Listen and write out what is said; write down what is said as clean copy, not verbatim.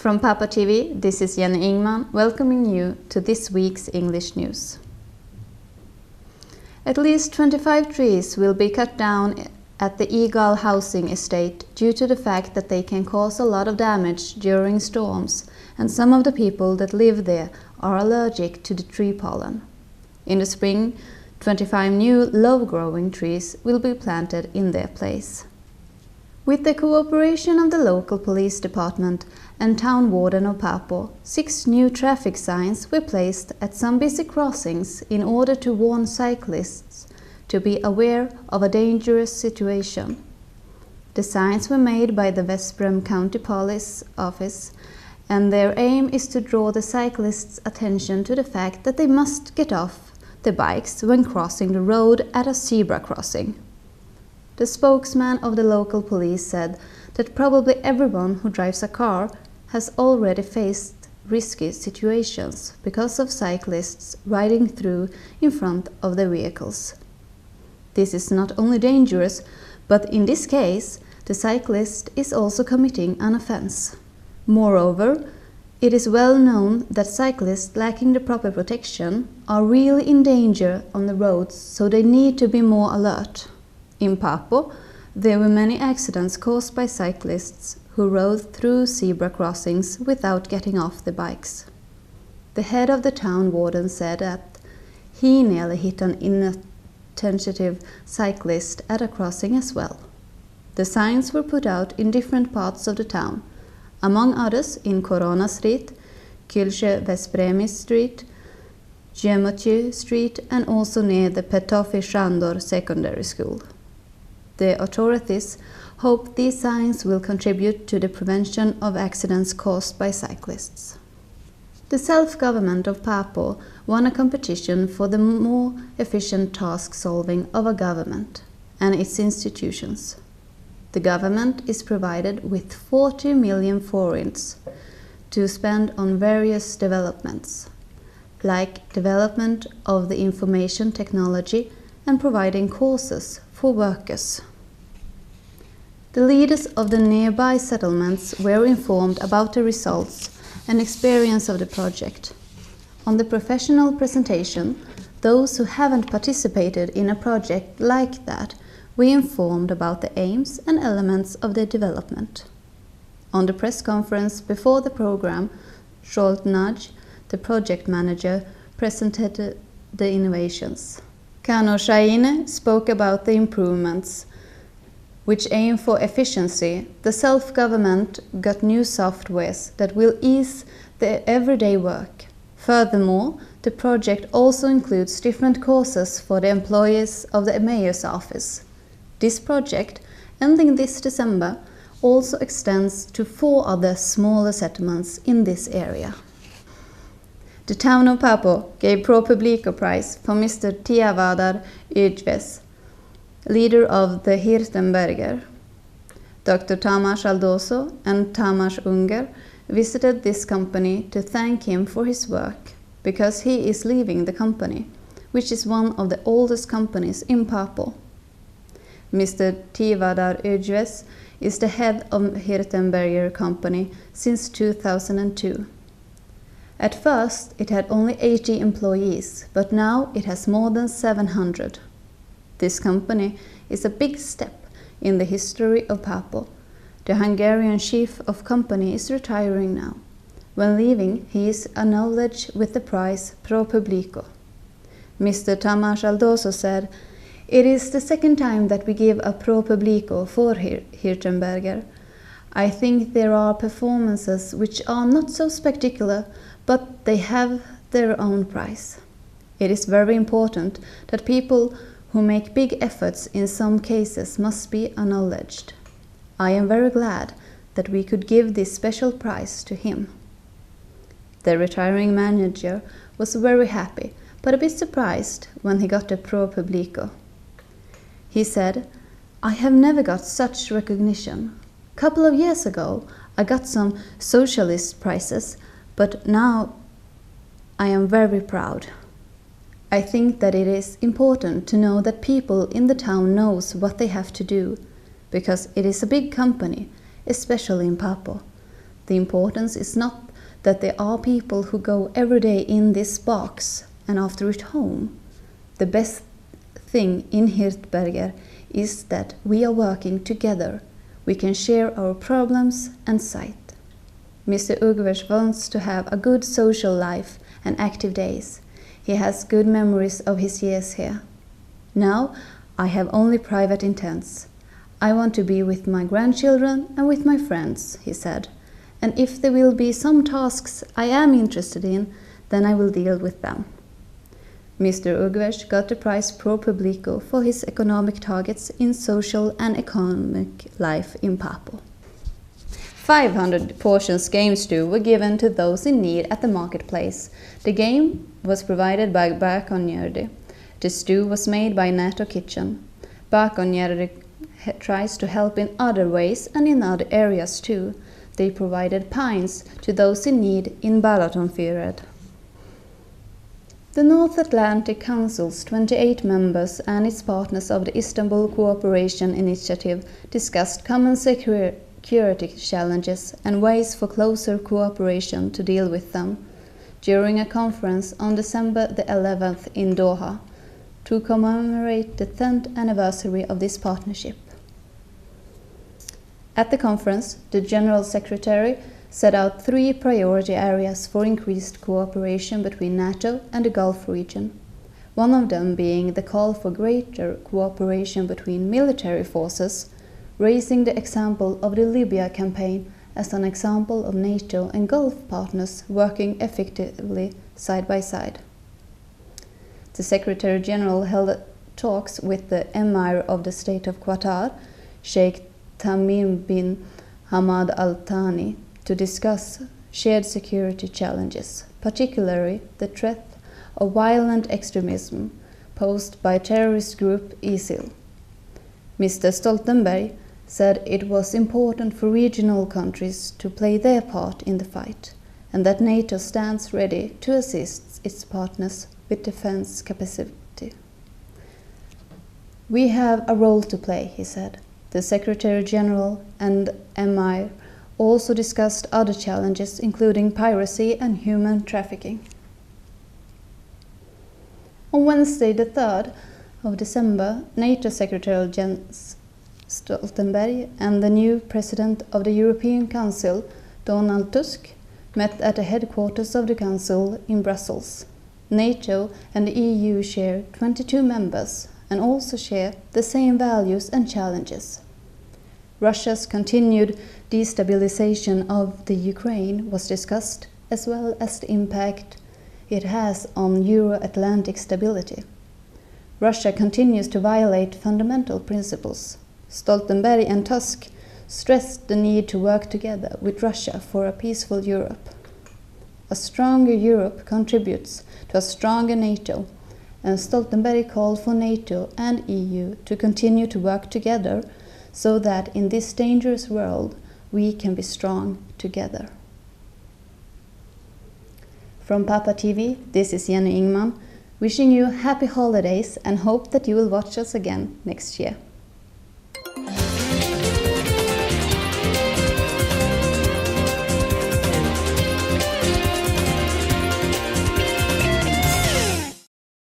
From Pápa TV, this is Jenny Ingman welcoming you to this week's English news. At least 25 trees will be cut down at the Eagle housing estate due to the fact that they can cause a lot of damage during storms, and some of the people that live there are allergic to the tree pollen. In the spring, 25 new low-growing trees will be planted in their place. With the cooperation of the local police department and town warden of Pápa, 6 new traffic signs were placed at some busy crossings in order to warn cyclists to be aware of a dangerous situation. The signs were made by the Veszprém County Police Office, and their aim is to draw the cyclists' attention to the fact that they must get off the bikes when crossing the road at a zebra crossing. The spokesman of the local police said that probably everyone who drives a car has already faced risky situations because of cyclists riding through in front of their vehicles. This is not only dangerous, but in this case, the cyclist is also committing an offense. Moreover, it is well known that cyclists lacking the proper protection are really in danger on the roads, so they need to be more alert. In Pápa, there were many accidents caused by cyclists who rode through zebra crossings without getting off the bikes. The head of the town warden said that he nearly hit an inattentive cyclist at a crossing as well. The signs were put out in different parts of the town, among others in Corona Street, Külsche Veszprémi Street, Gyemotyi Street, and also near the Petofi Sándor Secondary School. The authorities hope these signs will contribute to the prevention of accidents caused by cyclists. The self-government of Pápa won a competition for the more efficient task solving of a government and its institutions. The government is provided with 40 million forints to spend on various developments, like development of the information technology and providing courses for workers. The leaders of the nearby settlements were informed about the results and experience of the project. On the professional presentation, those who haven't participated in a project like that were informed about the aims and elements of the development. On the press conference before the program, Scholt Nudge, the project manager, presented the innovations. Kano Shaine spoke about the improvements which aim for efficiency. The self-government got new softwares that will ease the everyday work. Furthermore, the project also includes different courses for the employees of the mayor's office. This project, ending this December, also extends to 4 other smaller settlements in this area. The town of Pápa gave Pro Publico Prize for Mr. Tiavadar Ydves, leader of the Hirtenberger. Dr. Tamás Aldoso and Tamás Unger visited this company to thank him for his work, because he is leaving the company, which is one of the oldest companies in Pápa. Mr. Tiavadar Ydves is the head of Hirtenberger company since 2002. At first, it had only 80 employees, but now it has more than 700. This company is a big step in the history of Pápa. The Hungarian chief of company is retiring now. When leaving, he is acknowledged with the prize Pro Publico. Mr. Tamás Aldoso said, "It is the second time that we give a Pro Publico for Hirtenberger. I think there are performances which are not so spectacular, but they have their own price. It is very important that people who make big efforts in some cases must be acknowledged. I am very glad that we could give this special prize to him." The retiring manager was very happy, but a bit surprised when he got the Pro Publico. He said, "I have never got such recognition. A couple of years ago, I got some socialist prizes, but now I am very proud. I think that it is important to know that people in the town knows what they have to do, because it is a big company, especially in Pápa. The importance is not that there are people who go every day in this box and after it home. The best thing in Hirtberger is that we are working together. We can share our problems and sight. Mr. Ugvers wants to have a good social life and active days. He has good memories of his years here. Now I have only private intents. I want to be with my grandchildren and with my friends, he said. And if there will be some tasks I am interested in, then I will deal with them. Mr. Ugvers got the prize pro publico for his economic targets in social and economic life in Pápa. 500 portions game stew were given to those in need at the marketplace. The game was provided by Bakonjärvi. The stew was made by Nato Kitchen. Bakonjärvi tries to help in other ways and in other areas too. They provided pints to those in need in Balatonfjord. The North Atlantic Council's 28 members and its partners of the Istanbul Cooperation Initiative discussed common security challenges and ways for closer cooperation to deal with them during a conference on December the 11th in Doha to commemorate the 10th anniversary of this partnership. At the conference, the General Secretary set out 3 priority areas for increased cooperation between NATO and the Gulf region, one of them being the call for greater cooperation between military forces, raising the example of the Libya campaign as an example of NATO and Gulf partners working effectively side by side. The Secretary General held talks with the Emir of the State of Qatar, Sheikh Tamim bin Hamad Al Thani, to discuss shared security challenges, particularly the threat of violent extremism posed by terrorist group ISIL. Mr. Stoltenberg said it was important for regional countries to play their part in the fight, and that NATO stands ready to assist its partners with defense capacity. We have a role to play, he said. The Secretary General and Emir also discussed other challenges, including piracy and human trafficking. On Wednesday, the 3rd of December, NATO Secretary Jens Stoltenberg and the new President of the European Council, Donald Tusk, met at the headquarters of the Council in Brussels. NATO and the EU share 22 members and also share the same values and challenges. Russia's continued destabilization of the Ukraine was discussed, as well as the impact it has on Euro-Atlantic stability. Russia continues to violate fundamental principles. Stoltenberg and Tusk stressed the need to work together with Russia for a peaceful Europe. A stronger Europe contributes to a stronger NATO, and Stoltenberg called for NATO and EU to continue to work together so that in this dangerous world we can be strong together. From Pápa TV, this is Jenny Ingman, wishing you happy holidays and hope that you will watch us again next year.